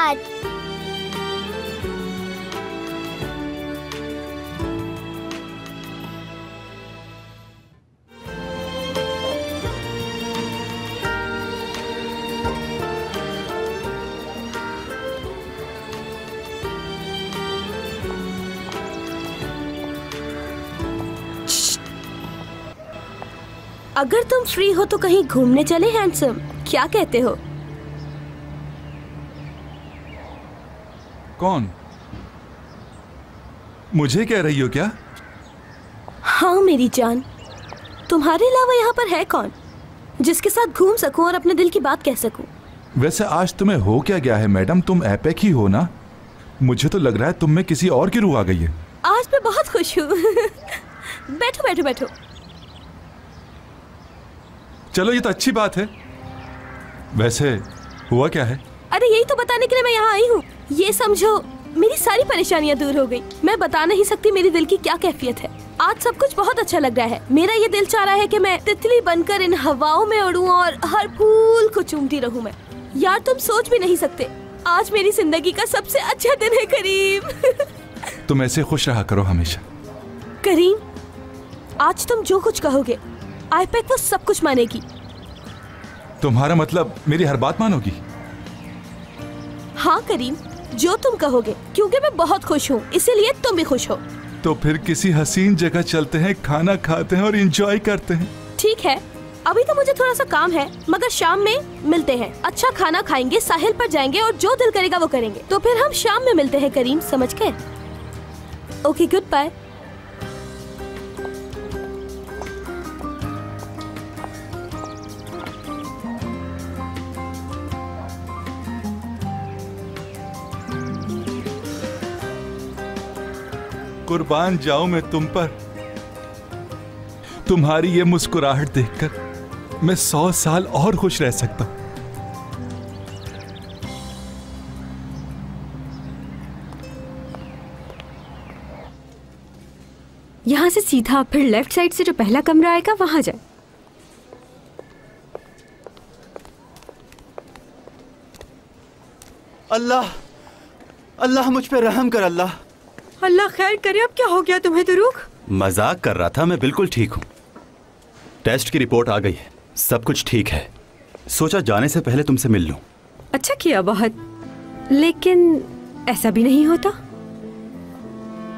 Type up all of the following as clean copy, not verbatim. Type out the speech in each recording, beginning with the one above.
धन्यवाद। अगर तुम फ्री हो तो कहीं घूमने चले हैंडसम, क्या कहते हो? कौन? मुझे कह रही हो क्या? हाँ मेरी जान, तुम्हारे अलावा यहाँ पर है कौन जिसके साथ घूम सकूं और अपने दिल की बात कह सकूं? वैसे आज तुम्हें हो क्या गया है मैडम? तुम एपेक ही हो ना? मुझे तो लग रहा है तुम में किसी और की रूह आ गई है। आज मैं बहुत खुश हूँ। बैठो बैठो बैठो। चलो ये तो अच्छी बात है। वैसे हुआ क्या है? अरे यही तो बताने के लिए मैं यहाँ आई हूँ। ये समझो मेरी सारी परेशानियाँ दूर हो गई। मैं बता नहीं सकती मेरी दिल की क्या कैफियत है। आज सब कुछ बहुत अच्छा लग रहा है। मेरा ये दिल चाह रहा है कि मैं तितली बनकर इन हवाओं में उड़ूं और हर फूल को चूमती रहूं मैं। यार तुम सोच भी नहीं सकते, आज मेरी जिंदगी का सबसे अच्छा दिन है करीम। तुम ऐसे खुश रहा करो हमेशा। करीम, आज तुम जो कुछ कहोगे आईपैक वो सब कुछ मानेगी। तुम्हारा मतलब मेरी हर बात मानोगी? हाँ करीम, जो तुम कहोगे, क्योंकि मैं बहुत खुश हूँ, इसीलिए तुम भी खुश हो। तो फिर किसी हसीन जगह चलते हैं, खाना खाते हैं और एंजॉय करते हैं। ठीक है, अभी तो मुझे थोड़ा सा काम है, मगर शाम में मिलते हैं। अच्छा खाना खाएंगे, साहिल पर जाएंगे और जो दिल करेगा वो करेंगे। तो फिर हम शाम में मिलते हैं करीम, समझ गए? Okay, goodbye. कुर्बान जाऊं मैं तुम पर। तुम्हारी ये मुस्कुराहट देखकर मैं 100 साल और खुश रह सकता हूं। यहां से सीधा, फिर लेफ्ट साइड से जो पहला कमरा आएगा वहां जाए। अल्लाह, अल्लाह मुझ पे रहम कर। अल्लाह, अल्लाह खैर करे। अब क्या हो गया तुम्हें दुरूक? मजाक कर रहा था, मैं बिल्कुल ठीक हूँ। टेस्ट की रिपोर्ट आ गई है, सब कुछ ठीक है। सोचा जाने से पहले तुमसे मिल लूं। अच्छा किया बहुत, लेकिन ऐसा भी नहीं होता।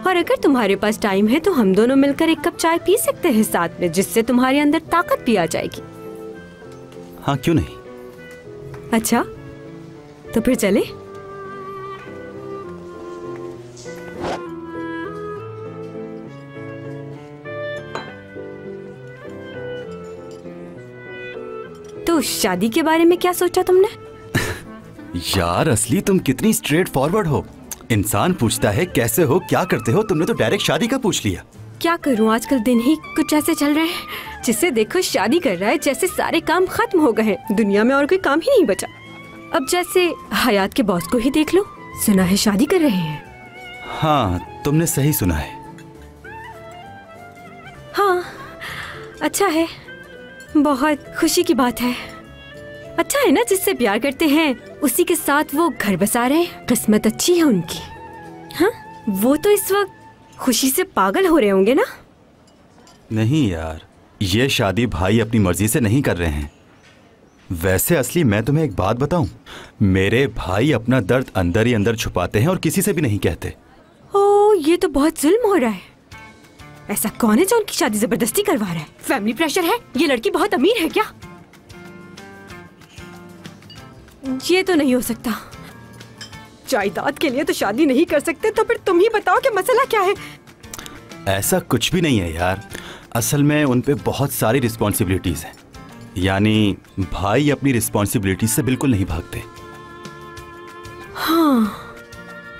और अगर तुम्हारे पास टाइम है तो हम दोनों मिलकर एक कप चाय पी सकते हैं साथ में, जिससे तुम्हारे अंदर ताकत भी आ जाएगी। हाँ क्यों नहीं। अच्छा तो फिर चले। तो शादी के बारे में क्या सोचा तुमने? यार असली तुम कितनी स्ट्रेट फॉरवर्ड हो। इंसान पूछता है कैसे हो, क्या करते हो, तुमने तो डायरेक्ट शादी का पूछ लिया। क्या करूं, आजकल दिन ही कुछ ऐसे चल रहे हैं। जिसे देखो शादी कर रहा है, जैसे सारे काम खत्म हो गए हैं, दुनिया में और कोई काम ही नहीं बचा। अब जैसे हयात के बॉस को ही देख लो, सुना है शादी कर रहे हैं। हाँ तुमने सही सुना है। हाँ अच्छा है, बहुत खुशी की बात है। अच्छा है ना, जिससे प्यार करते हैं उसी के साथ वो घर बसा रहे हैं। किस्मत अच्छी है उनकी। हाँ वो तो इस वक्त खुशी से पागल हो रहे होंगे ना। नहीं यार, ये शादी भाई अपनी मर्जी से नहीं कर रहे हैं। वैसे असली मैं तुम्हें एक बात बताऊं, मेरे भाई अपना दर्द अंदर ही अंदर छुपाते हैं और किसी से भी नहीं कहते। ओह ये तो बहुत जुल्म हो रहा है। ऐसा कौन है जो उनकी शादी जबरदस्ती करवा रहा है? फैमिली प्रेशर है? ये लड़की बहुत अमीर है क्या? ये तो नहीं हो सकता। जायदाद के लिए तो शादी नहीं कर सकते, तो फिर तुम ही बताओ कि मसला क्या है। ऐसा कुछ भी नहीं है यार, असल में उन पे बहुत सारी रिस्पॉन्सिबिलिटीज हैं। यानी भाई अपनी रिस्पॉन्सिबिलिटीज से बिल्कुल नहीं भागते। हाँ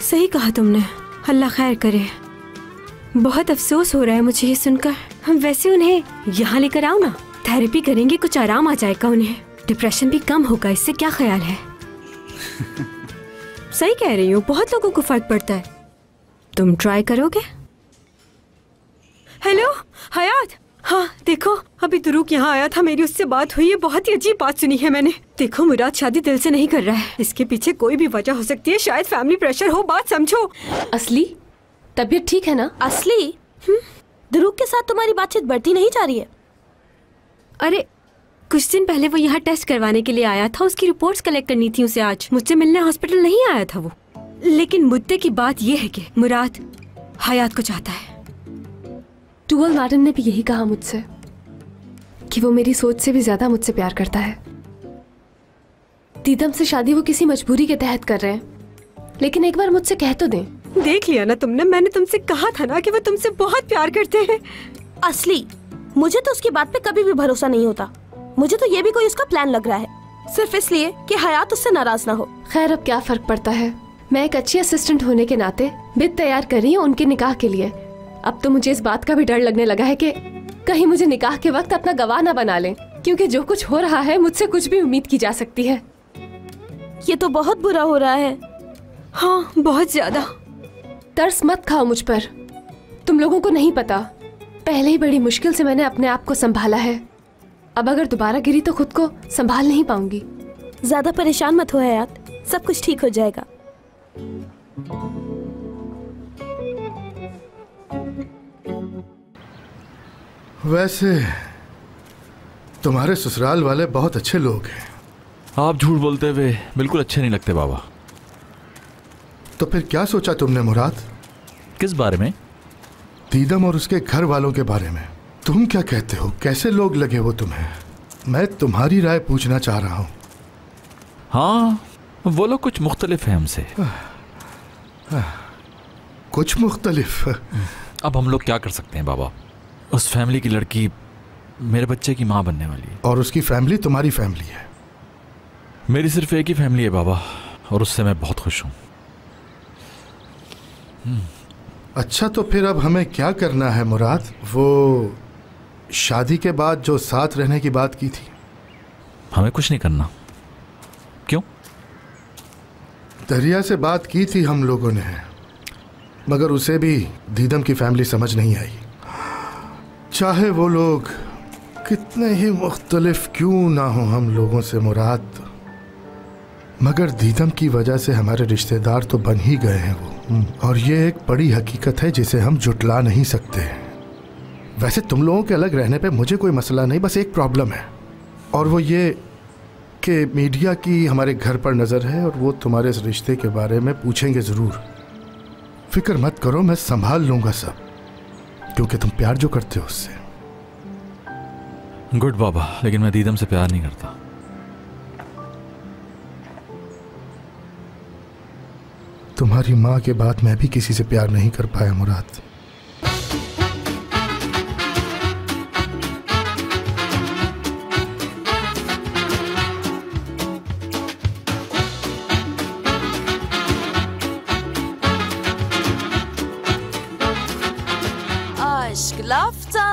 सही कहा तुमने, अल्लाह खैर करे। बहुत अफसोस हो रहा है मुझे ये सुनकर। हम वैसे उन्हें यहाँ लेकर आओ ना, थेरेपी करेंगे, कुछ आराम आ जाएगा उन्हें, डिप्रेशन भी कम होगा। इससे क्या ख्याल है? सही कह रही हूँ, बहुत लोगों को फर्क पड़ता है। तुम ट्राई करोगे? हेलो हयात, हाँ देखो, अभी दुरूक यहाँ आया था, मेरी उससे बात हुई है, बहुत ही अजीब बात सुनी है मैंने। देखो मुराद शादी दिल से नहीं कर रहा है, इसके पीछे कोई भी वजह हो सकती है, शायद फैमिली प्रेशर हो, बात समझो। असली तबीयत ठीक है ना? असली दुरूक के साथ तुम्हारी बातचीत बढ़ती नहीं जा रही है? अरे कुछ दिन पहले वो यहाँ टेस्ट करवाने के लिए आया था, उसकी रिपोर्ट्स कलेक्ट करनी थी उसे आज। मुझसे मिलने हॉस्पिटल नहीं आया था वो। लेकिन मुद्दे की बात ये है कि मुराद हयात को चाहता है। टूवल मैडम ने भी यही कहा मुझसे कि वो मेरी सोच से भी ज्यादा मुझसे प्यार करता है। दीदम से शादी वो किसी मजबूरी के तहत कर रहे हैं, लेकिन एक बार मुझसे कह तो दें। देख लिया ना तुमने, मैंने तुमसे कहा था ना कि वो तुमसे बहुत प्यार करते हैं। असली मुझे तो उसकी बात पे कभी भी भरोसा नहीं होता। मुझे तो ये भी कोई उसका प्लान लग रहा है, सिर्फ इसलिए कि हयात उससे नाराज ना हो। खैर अब क्या फर्क पड़ता है, मैं एक अच्छी असिस्टेंट होने के नाते बिद तैयार कर रही हूँ उनके निकाह के लिए। अब तो मुझे इस बात का भी डर लगने लगा है कि कहीं मुझे निकाह के वक्त अपना गवाह ना बना लें, क्योंकि जो कुछ हो रहा है मुझसे कुछ भी उम्मीद की जा सकती है। ये तो बहुत बुरा हो रहा है। हाँ बहुत ज्यादा। तरस मत खाओ मुझ पर, तुम लोगों को नहीं पता, पहले ही बड़ी मुश्किल से मैंने अपने आप को संभाला है। अब अगर दोबारा गिरी तो खुद को संभाल नहीं पाऊंगी। ज्यादा परेशान मत हो हयात, सब कुछ ठीक हो जाएगा। वैसे तुम्हारे ससुराल वाले बहुत अच्छे लोग हैं। आप झूठ बोलते हुए बिल्कुल अच्छे नहीं लगते बाबा। तो फिर क्या सोचा तुमने मुराद? किस बारे में? दीदम और उसके घर वालों के बारे में। तुम क्या कहते हो, कैसे लोग लगे वो तुम्हें? मैं तुम्हारी राय पूछना चाह रहा हूँ। हाँ वो लोग कुछ मुख्तलिफ है हमसे। कुछ मुख्तलिफ? अब हम लोग क्या कर सकते हैं बाबा? उस फैमिली की लड़की मेरे बच्चे की माँ बनने वाली है। और उसकी फैमिली तुम्हारी फैमिली है। मेरी सिर्फ एक ही फैमिली है बाबा, और उससे मैं बहुत खुश हूँ। अच्छा तो फिर अब हमें क्या करना है मुराद? वो शादी के बाद जो साथ रहने की बात की थी। हमें कुछ नहीं करना। क्यों? दरिया से बात की थी हम लोगों ने, मगर उसे भी दीदम की फैमिली समझ नहीं आई। चाहे वो लोग कितने ही मुख्तलिफ क्यों ना हो हम लोगों से मुराद, मगर दीदम की वजह से हमारे रिश्तेदार तो बन ही गए हैं वो। और ये एक बड़ी हकीकत है जिसे हम जुटला नहीं सकते। वैसे तुम लोगों के अलग रहने पे मुझे कोई मसला नहीं, बस एक प्रॉब्लम है, और वो ये कि मीडिया की हमारे घर पर नज़र है और वो तुम्हारे इस रिश्ते के बारे में पूछेंगे ज़रूर। फिक्र मत करो, मैं संभाल लूँगा सब, क्योंकि तुम प्यार जो करते हो उससे। गुड बाबा, लेकिन मैं दीदम से प्यार नहीं करता। तुम्हारी माँ के बाद मैं भी किसी से प्यार नहीं कर पाया मुराद। Aşk lafta